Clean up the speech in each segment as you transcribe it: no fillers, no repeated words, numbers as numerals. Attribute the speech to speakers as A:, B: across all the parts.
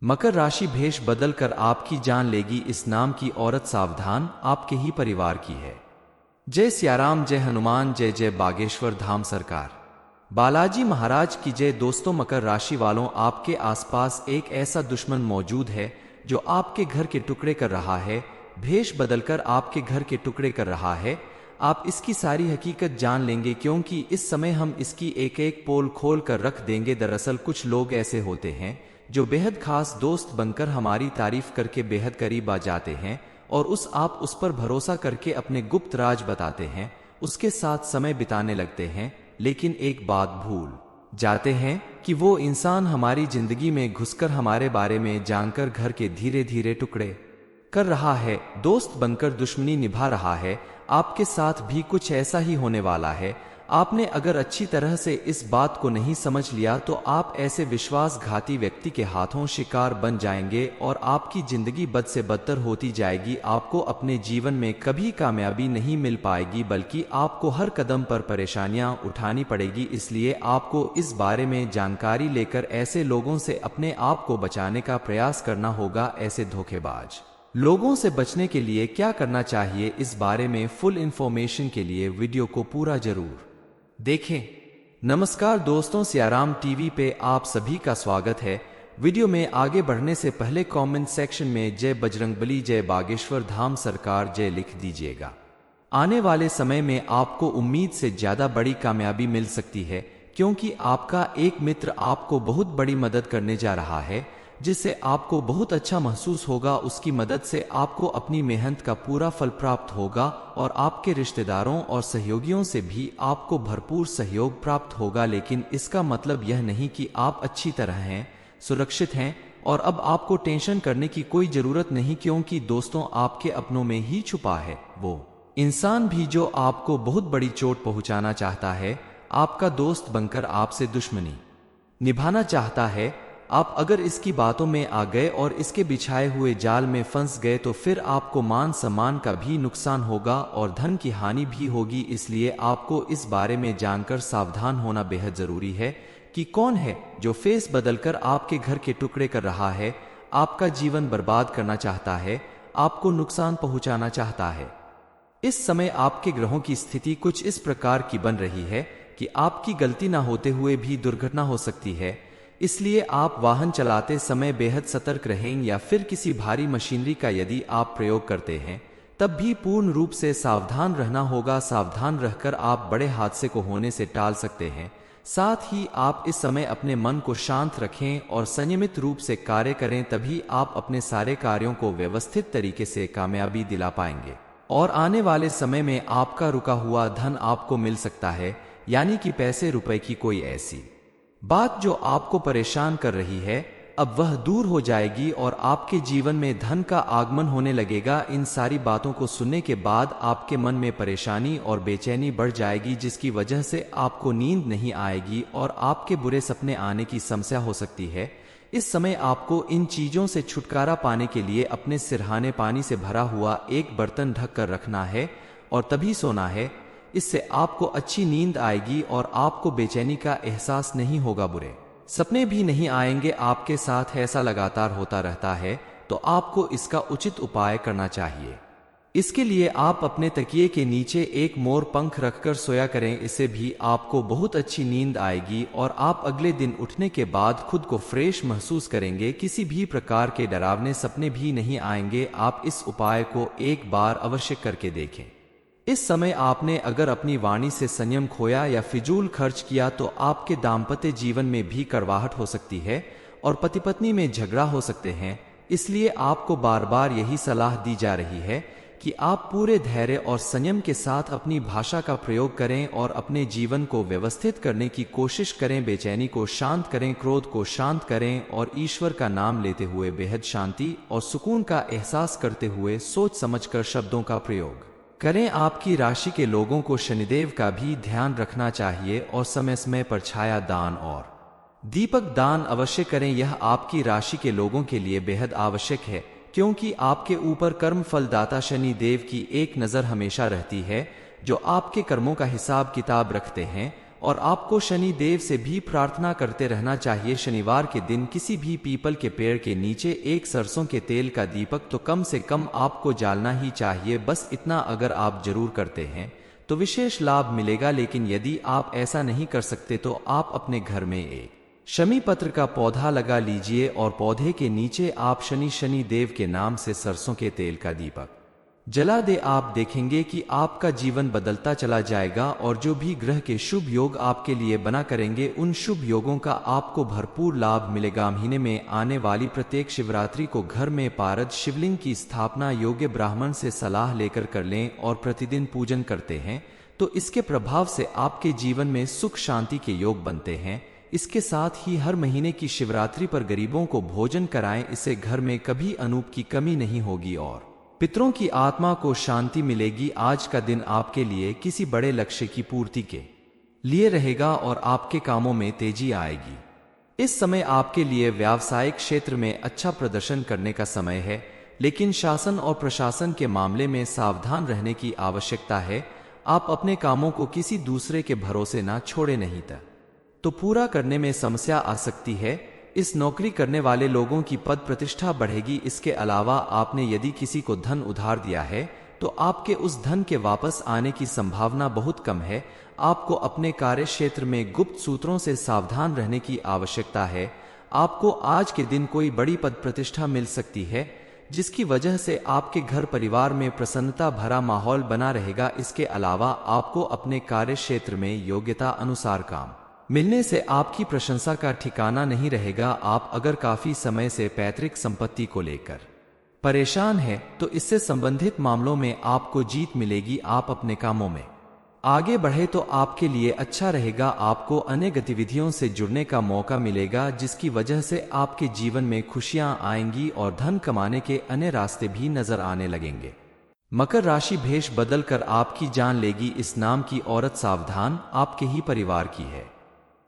A: मकर राशि भेष बदल कर आपकी जान लेगी, इस नाम की औरत सावधान आपके ही परिवार की है। जय सियाराम, जय हनुमान, जय जय बागेश्वर धाम सरकार, बालाजी महाराज की जय। दोस्तों, मकर राशि वालों, आपके आसपास एक ऐसा दुश्मन मौजूद है जो आपके घर के टुकड़े कर रहा है, भेष बदलकर आपके घर के टुकड़े कर रहा है। आप इसकी सारी हकीकत जान लेंगे, क्योंकि इस समय हम इसकी एक एक पोल खोल कर रख देंगे। दरअसल कुछ लोग ऐसे होते हैं जो बेहद खास दोस्त बनकर हमारी तारीफ करके बेहद करीब आ जाते हैं और आप उस पर भरोसा करके अपने गुप्त राज बताते हैं, उसके साथ समय बिताने लगते हैं, लेकिन एक बात भूल जाते हैं कि वो इंसान हमारी जिंदगी में घुसकर हमारे बारे में जानकर घर के धीरे धीरे टुकड़े कर रहा है, दोस्त बनकर दुश्मनी निभा रहा है। आपके साथ भी कुछ ऐसा ही होने वाला है। आपने अगर अच्छी तरह से इस बात को नहीं समझ लिया तो आप ऐसे विश्वासघाती व्यक्ति के हाथों शिकार बन जाएंगे और आपकी जिंदगी बद से बदतर होती जाएगी। आपको अपने जीवन में कभी कामयाबी नहीं मिल पाएगी, बल्कि आपको हर कदम पर परेशानियां उठानी पड़ेगी। इसलिए आपको इस बारे में जानकारी लेकर ऐसे लोगों से अपने आप को बचाने का प्रयास करना होगा। ऐसे धोखेबाज लोगों से बचने के लिए क्या करना चाहिए, इस बारे में फुल इंफॉर्मेशन के लिए वीडियो को पूरा जरूर देखें। नमस्कार दोस्तों, सियाराम टीवी पे आप सभी का स्वागत है। वीडियो में आगे बढ़ने से पहले कमेंट सेक्शन में जय बजरंगबली, जय बागेश्वर धाम सरकार जय लिख दीजिएगा। आने वाले समय में आपको उम्मीद से ज्यादा बड़ी कामयाबी मिल सकती है, क्योंकि आपका एक मित्र आपको बहुत बड़ी मदद करने जा रहा है, जिससे आपको बहुत अच्छा महसूस होगा। उसकी मदद से आपको अपनी मेहनत का पूरा फल प्राप्त होगा और आपके रिश्तेदारों और सहयोगियों से भी आपको भरपूर सहयोग प्राप्त होगा। लेकिन इसका मतलब यह नहीं कि आप अच्छी तरह हैं, सुरक्षित हैं और अब आपको टेंशन करने की कोई जरूरत नहीं, क्योंकि दोस्तों, आपके अपनों में ही छुपा है वो इंसान भी जो आपको बहुत बड़ी चोट पहुंचाना चाहता है। आपका दोस्त बनकर आपसे दुश्मनी निभाना चाहता है। आप अगर इसकी बातों में आ गए और इसके बिछाए हुए जाल में फंस गए तो फिर आपको मान सम्मान का भी नुकसान होगा और धन की हानि भी होगी। इसलिए आपको इस बारे में जानकर सावधान होना बेहद जरूरी है कि कौन है जो फेस बदलकर आपके घर के टुकड़े कर रहा है, आपका जीवन बर्बाद करना चाहता है, आपको नुकसान पहुंचाना चाहता है। इस समय आपके ग्रहों की स्थिति कुछ इस प्रकार की बन रही है कि आपकी गलती ना होते हुए भी दुर्घटना हो सकती है। इसलिए आप वाहन चलाते समय बेहद सतर्क रहें, या फिर किसी भारी मशीनरी का यदि आप प्रयोग करते हैं तब भी पूर्ण रूप से सावधान रहना होगा। सावधान रहकर आप बड़े हादसे को होने से टाल सकते हैं। साथ ही आप इस समय अपने मन को शांत रखें और संयमित रूप से कार्य करें, तभी आप अपने सारे कार्यों को व्यवस्थित तरीके से कामयाबी दिला पाएंगे और आने वाले समय में आपका रुका हुआ धन आपको मिल सकता है, यानी कि पैसे रुपए की कोई ऐसी बात जो आपको परेशान कर रही है, अब वह दूर हो जाएगी और आपके जीवन में धन का आगमन होने लगेगा। इन सारी बातों को सुनने के बाद आपके मन में परेशानी और बेचैनी बढ़ जाएगी, जिसकी वजह से आपको नींद नहीं आएगी और आपके बुरे सपने आने की समस्या हो सकती है। इस समय आपको इन चीजों से छुटकारा पाने के लिए अपने सिरहाने पानी से भरा हुआ एक बर्तन ढक कर रखना है और तभी सोना है। इससे आपको अच्छी नींद आएगी और आपको बेचैनी का एहसास नहीं होगा, बुरे सपने भी नहीं आएंगे। आपके साथ ऐसा लगातार होता रहता है तो आपको इसका उचित उपाय करना चाहिए। इसके लिए आप अपने तकिए के नीचे एक मोर पंख रखकर सोया करें, इससे भी आपको बहुत अच्छी नींद आएगी और आप अगले दिन उठने के बाद खुद को फ्रेश महसूस करेंगे। किसी भी प्रकार के डरावने सपने भी नहीं आएंगे। आप इस उपाय को एक बार अवश्य करके देखें। इस समय आपने अगर अपनी वाणी से संयम खोया या फिजूल खर्च किया तो आपके दाम्पत्य जीवन में भी कड़वाहट हो सकती है और पति पत्नी में झगड़ा हो सकते हैं। इसलिए आपको बार बार यही सलाह दी जा रही है कि आप पूरे धैर्य और संयम के साथ अपनी भाषा का प्रयोग करें और अपने जीवन को व्यवस्थित करने की कोशिश करें। बेचैनी को शांत करें, क्रोध को शांत करें और ईश्वर का नाम लेते हुए बेहद शांति और सुकून का एहसास करते हुए सोच समझकर शब्दों का प्रयोग करें। आपकी राशि के लोगों को शनिदेव का भी ध्यान रखना चाहिए और समय समय पर छाया दान और दीपक दान अवश्य करें। यह आपकी राशि के लोगों के लिए बेहद आवश्यक है, क्योंकि आपके ऊपर कर्म फलदाता शनि देव की एक नज़र हमेशा रहती है, जो आपके कर्मों का हिसाब किताब रखते हैं और आपको शनि देव से भी प्रार्थना करते रहना चाहिए। शनिवार के दिन किसी भी पीपल के पेड़ के नीचे एक सरसों के तेल का दीपक तो कम से कम आपको जालना ही चाहिए। बस इतना अगर आप जरूर करते हैं तो विशेष लाभ मिलेगा, लेकिन यदि आप ऐसा नहीं कर सकते तो आप अपने घर में एक शमी पत्र का पौधा लगा लीजिए और पौधे के नीचे आप शनि देव के नाम से सरसों के तेल का दीपक जला दे। आप देखेंगे कि आपका जीवन बदलता चला जाएगा और जो भी ग्रह के शुभ योग आपके लिए बना करेंगे उन शुभ योगों का आपको भरपूर लाभ मिलेगा। महीने में आने वाली प्रत्येक शिवरात्रि को घर में पारद शिवलिंग की स्थापना योग्य ब्राह्मण से सलाह लेकर कर लें और प्रतिदिन पूजन करते हैं तो इसके प्रभाव से आपके जीवन में सुख शांति के योग बनते हैं। इसके साथ ही हर महीने की शिवरात्रि पर गरीबों को भोजन कराएं, इससे घर में कभी अनूप की कमी नहीं होगी और पितरों की आत्मा को शांति मिलेगी। आज का दिन आपके लिए किसी बड़े लक्ष्य की पूर्ति के लिए रहेगा और आपके कामों में तेजी आएगी। इस समय आपके लिए व्यावसायिक क्षेत्र में अच्छा प्रदर्शन करने का समय है, लेकिन शासन और प्रशासन के मामले में सावधान रहने की आवश्यकता है। आप अपने कामों को किसी दूसरे के भरोसे ना छोड़े, नहीं तो पूरा करने में समस्या आ सकती है। इस नौकरी करने वाले लोगों की पद प्रतिष्ठा बढ़ेगी। इसके अलावा आपने यदि किसी को धन उधार दिया है तो आपके उस धन के वापस आने की संभावना बहुत कम है। आपको अपने कार्य क्षेत्र में गुप्त सूत्रों से सावधान रहने की आवश्यकता है। आपको आज के दिन कोई बड़ी पद प्रतिष्ठा मिल सकती है जिसकी वजह से आपके घर परिवार में प्रसन्नता भरा माहौल बना रहेगा। इसके अलावा आपको अपने कार्य क्षेत्र में योग्यता अनुसार काम मिलने से आपकी प्रशंसा का ठिकाना नहीं रहेगा। आप अगर काफी समय से पैतृक संपत्ति को लेकर परेशान हैं तो इससे संबंधित मामलों में आपको जीत मिलेगी। आप अपने कामों में आगे बढ़े तो आपके लिए अच्छा रहेगा। आपको अन्य गतिविधियों से जुड़ने का मौका मिलेगा जिसकी वजह से आपके जीवन में खुशियां आएंगी और धन कमाने के अन्य रास्ते भी नजर आने लगेंगे। मकर राशि भेष बदलकर आपकी जान लेगी। इस नाम की औरत सावधान, आपके ही परिवार की है।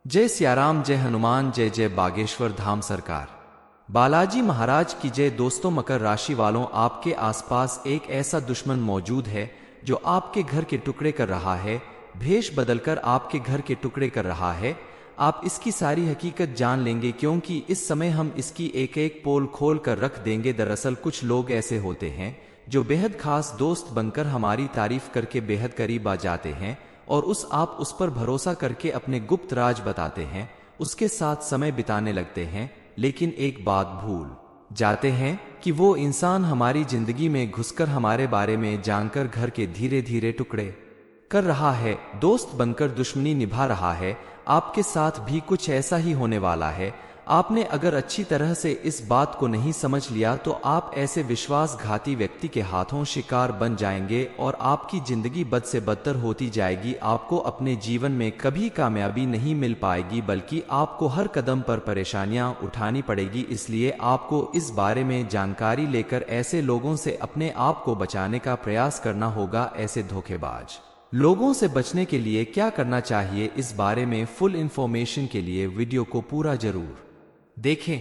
A: जय सियाराम, जय हनुमान, जय जय बागेश्वर धाम सरकार, बालाजी महाराज की जय। दोस्तों, मकर राशि वालों, आपके आसपास एक ऐसा दुश्मन मौजूद है जो आपके घर के टुकड़े कर रहा है, भेष बदलकर आपके घर के टुकड़े कर रहा है। आप इसकी सारी हकीकत जान लेंगे क्योंकि इस समय हम इसकी एक एक पोल खोल कर रख देंगे। दरअसल कुछ लोग ऐसे होते हैं जो बेहद खास दोस्त बनकर हमारी तारीफ करके बेहद करीब आ जाते हैं और आप उस पर भरोसा करके अपने गुप्त राज बताते हैं, उसके साथ समय बिताने लगते हैं, लेकिन एक बात भूल जाते हैं कि वो इंसान हमारी जिंदगी में घुसकर हमारे बारे में जानकर घर के धीरे धीरे टुकड़े कर रहा है, दोस्त बनकर दुश्मनी निभा रहा है। आपके साथ भी कुछ ऐसा ही होने वाला है। आपने अगर अच्छी तरह से इस बात को नहीं समझ लिया तो आप ऐसे विश्वासघाती व्यक्ति के हाथों शिकार बन जाएंगे और आपकी जिंदगी बद से बदतर होती जाएगी। आपको अपने जीवन में कभी कामयाबी नहीं मिल पाएगी, बल्कि आपको हर कदम पर परेशानियां उठानी पड़ेगी। इसलिए आपको इस बारे में जानकारी लेकर ऐसे लोगों से अपने आप को बचाने का प्रयास करना होगा। ऐसे धोखेबाज लोगों से बचने के लिए क्या करना चाहिए, इस बारे में फुल इंफॉर्मेशन के लिए वीडियो को पूरा जरूर देखें।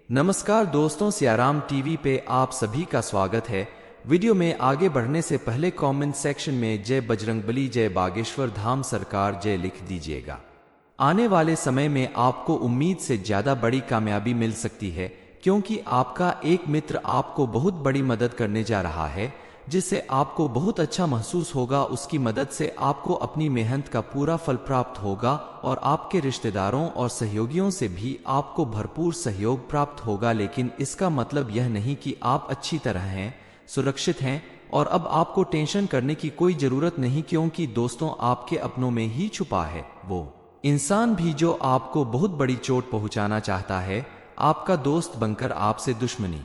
A: नमस्कार दोस्तों, सियाराम टीवी पे आप सभी का स्वागत है। वीडियो में आगे बढ़ने से पहले कमेंट सेक्शन में जय बजरंगबली, जय बागेश्वर धाम सरकार जय लिख दीजिएगा। आने वाले समय में आपको उम्मीद से ज्यादा बड़ी कामयाबी मिल सकती है क्योंकि आपका एक मित्र आपको बहुत बड़ी मदद करने जा रहा है जिससे आपको बहुत अच्छा महसूस होगा। उसकी मदद से आपको अपनी मेहनत का पूरा फल प्राप्त होगा और आपके रिश्तेदारों और सहयोगियों से भी आपको भरपूर सहयोग प्राप्त होगा। लेकिन इसका मतलब यह नहीं कि आप अच्छी तरह हैं, सुरक्षित हैं और अब आपको टेंशन करने की कोई जरूरत नहीं, क्योंकि दोस्तों आपके अपनों में ही छुपा है वो इंसान भी जो आपको बहुत बड़ी चोट पहुंचाना चाहता है। आपका दोस्त बनकर आपसे दुश्मनी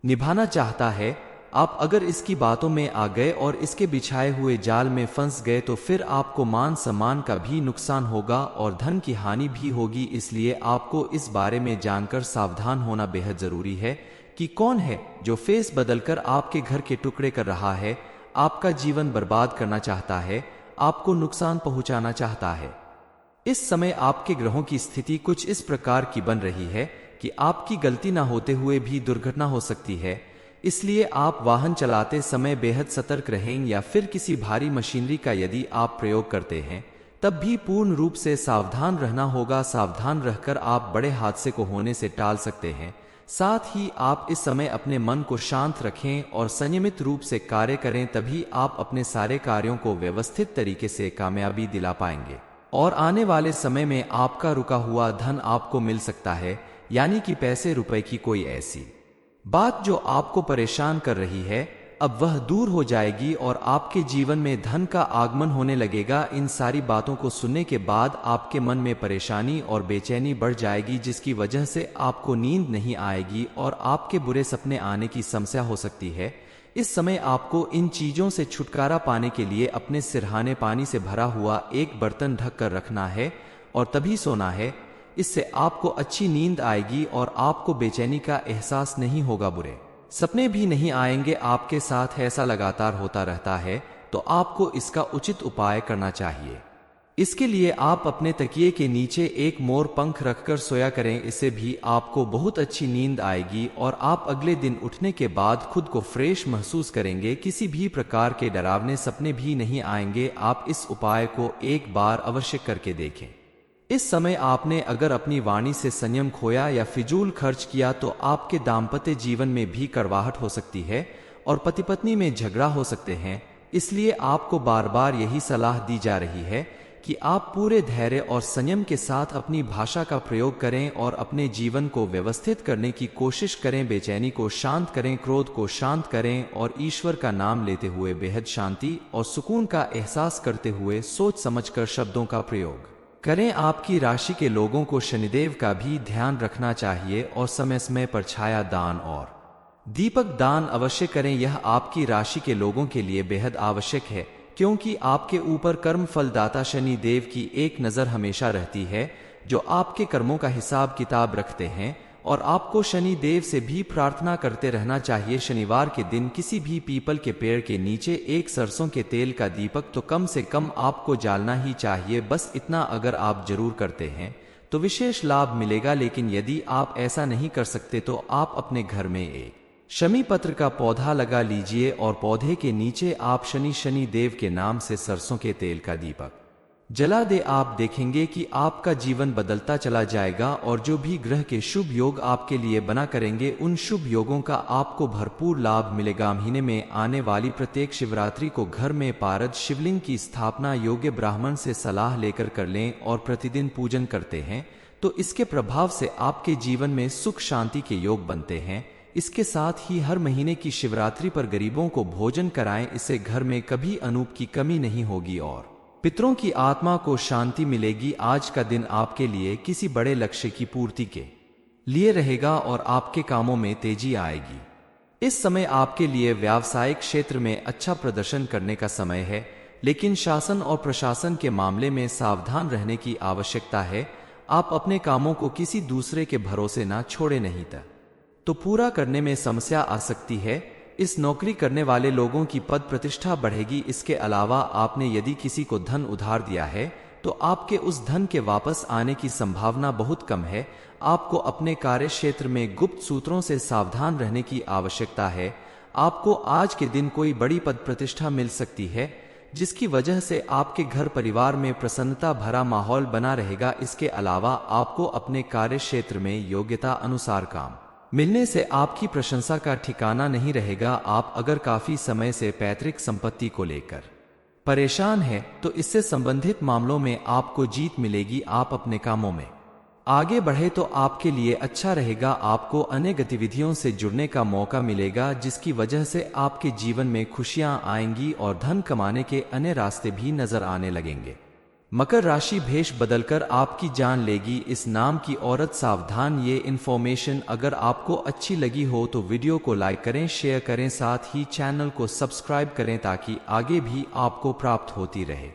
A: निभाना चाहता है। आप अगर इसकी बातों में आ गए और इसके बिछाए हुए जाल में फंस गए तो फिर आपको मान सम्मान का भी नुकसान होगा और धन की हानि भी होगी। इसलिए आपको इस बारे में जानकर सावधान होना बेहद जरूरी है कि कौन है जो फेस बदलकर आपके घर के टुकड़े कर रहा है, आपका जीवन बर्बाद करना चाहता है, आपको नुकसान पहुंचाना चाहता है। इस समय आपके ग्रहों की स्थिति कुछ इस प्रकार की बन रही है कि आपकी गलती ना होते हुए भी दुर्घटना हो सकती है। इसलिए आप वाहन चलाते समय बेहद सतर्क रहें या फिर किसी भारी मशीनरी का यदि आप प्रयोग करते हैं तब भी पूर्ण रूप से सावधान रहना होगा। सावधान रहकर आप बड़े हादसे को होने से टाल सकते हैं। साथ ही आप इस समय अपने मन को शांत रखें और संयमित रूप से कार्य करें, तभी आप अपने सारे कार्यों को व्यवस्थित तरीके से कामयाबी दिला पाएंगे और आने वाले समय में आपका रुका हुआ धन आपको मिल सकता है। यानी कि पैसे रुपए की कोई ऐसी बात जो आपको परेशान कर रही है, अब वह दूर हो जाएगी और आपके जीवन में धन का आगमन होने लगेगा। इन सारी बातों को सुनने के बाद आपके मन में परेशानी और बेचैनी बढ़ जाएगी, जिसकी वजह से आपको नींद नहीं आएगी और आपके बुरे सपने आने की समस्या हो सकती है। इस समय आपको इन चीजों से छुटकारा पाने के लिए अपने सिरहाने पानी से भरा हुआ एक बर्तन ढक कर रखना है और तभी सोना है। इससे आपको अच्छी नींद आएगी और आपको बेचैनी का एहसास नहीं होगा, बुरे सपने भी नहीं आएंगे। आपके साथ ऐसा लगातार होता रहता है तो आपको इसका उचित उपाय करना चाहिए। इसके लिए आप अपने तकिए के नीचे एक मोर पंख रखकर सोया करें। इससे भी आपको बहुत अच्छी नींद आएगी और आप अगले दिन उठने के बाद खुद को फ्रेश महसूस करेंगे। किसी भी प्रकार के डरावने सपने भी नहीं आएंगे। आप इस उपाय को एक बार अवश्य करके देखें। इस समय आपने अगर अपनी वाणी से संयम खोया या फिजूल खर्च किया तो आपके दाम्पत्य जीवन में भी कड़वाहट हो सकती है और पति पत्नी में झगड़ा हो सकते हैं। इसलिए आपको बार बार यही सलाह दी जा रही है कि आप पूरे धैर्य और संयम के साथ अपनी भाषा का प्रयोग करें और अपने जीवन को व्यवस्थित करने की कोशिश करें। बेचैनी को शांत करें, क्रोध को शांत करें और ईश्वर का नाम लेते हुए बेहद शांति और सुकून का एहसास करते हुए सोच समझकर शब्दों का प्रयोग करें। आपकी राशि के लोगों को शनिदेव का भी ध्यान रखना चाहिए और समय समय पर छाया दान और दीपक दान अवश्य करें। यह आपकी राशि के लोगों के लिए बेहद आवश्यक है, क्योंकि आपके ऊपर कर्म फलदाता शनि देव की एक नज़र हमेशा रहती है, जो आपके कर्मों का हिसाब किताब रखते हैं। और आपको शनि देव से भी प्रार्थना करते रहना चाहिए। शनिवार के दिन किसी भी पीपल के पेड़ के नीचे एक सरसों के तेल का दीपक तो कम से कम आपको जालना ही चाहिए। बस इतना अगर आप जरूर करते हैं तो विशेष लाभ मिलेगा। लेकिन यदि आप ऐसा नहीं कर सकते तो आप अपने घर में एक शमी पत्र का पौधा लगा लीजिए और पौधे के नीचे आप शनि देव के नाम से सरसों के तेल का दीपक जला दे। आप देखेंगे कि आपका जीवन बदलता चला जाएगा और जो भी ग्रह के शुभ योग आपके लिए बना करेंगे, उन शुभ योगों का आपको भरपूर लाभ मिलेगा। महीने में आने वाली प्रत्येक शिवरात्रि को घर में पारद शिवलिंग की स्थापना योग्य ब्राह्मण से सलाह लेकर कर लें और प्रतिदिन पूजन करते हैं तो इसके प्रभाव से आपके जीवन में सुख शांति के योग बनते हैं। इसके साथ ही हर महीने की शिवरात्रि पर गरीबों को भोजन कराएं। इससे घर में कभी अनूप की कमी नहीं होगी और पितरों की आत्मा को शांति मिलेगी। आज का दिन आपके लिए किसी बड़े लक्ष्य की पूर्ति के लिए रहेगा और आपके कामों में तेजी आएगी। इस समय आपके लिए व्यावसायिक क्षेत्र में अच्छा प्रदर्शन करने का समय है, लेकिन शासन और प्रशासन के मामले में सावधान रहने की आवश्यकता है। आप अपने कामों को किसी दूसरे के भरोसे ना छोड़े, नहीं तो पूरा करने में समस्या आ सकती है। इस नौकरी करने वाले लोगों की पद प्रतिष्ठा बढ़ेगी। इसके अलावा आपने यदि किसी को धन उधार दिया है तो आपके उस धन के वापस आने की संभावना बहुत कम है। आपको अपने कार्य क्षेत्र में गुप्त सूत्रों से सावधान रहने की आवश्यकता है। आपको आज के दिन कोई बड़ी पद प्रतिष्ठा मिल सकती है, जिसकी वजह से आपके घर परिवार में प्रसन्नता भरा माहौल बना रहेगा। इसके अलावा आपको अपने कार्य क्षेत्र में योग्यता अनुसार काम मिलने से आपकी प्रशंसा का ठिकाना नहीं रहेगा। आप अगर काफी समय से पैतृक संपत्ति को लेकर परेशान हैं तो इससे संबंधित मामलों में आपको जीत मिलेगी। आप अपने कामों में आगे बढ़े तो आपके लिए अच्छा रहेगा। आपको अन्य गतिविधियों से जुड़ने का मौका मिलेगा, जिसकी वजह से आपके जीवन में खुशियां आएंगी और धन कमाने के अन्य रास्ते भी नजर आने लगेंगे। मकर राशि भेष बदलकर आपकी जान लेगी। इस नाम की औरत सावधान। ये इन्फॉर्मेशन अगर आपको अच्छी लगी हो तो वीडियो को लाइक करें, शेयर करें, साथ ही चैनल को सब्सक्राइब करें ताकि आगे भी आपको प्राप्त होती रहे।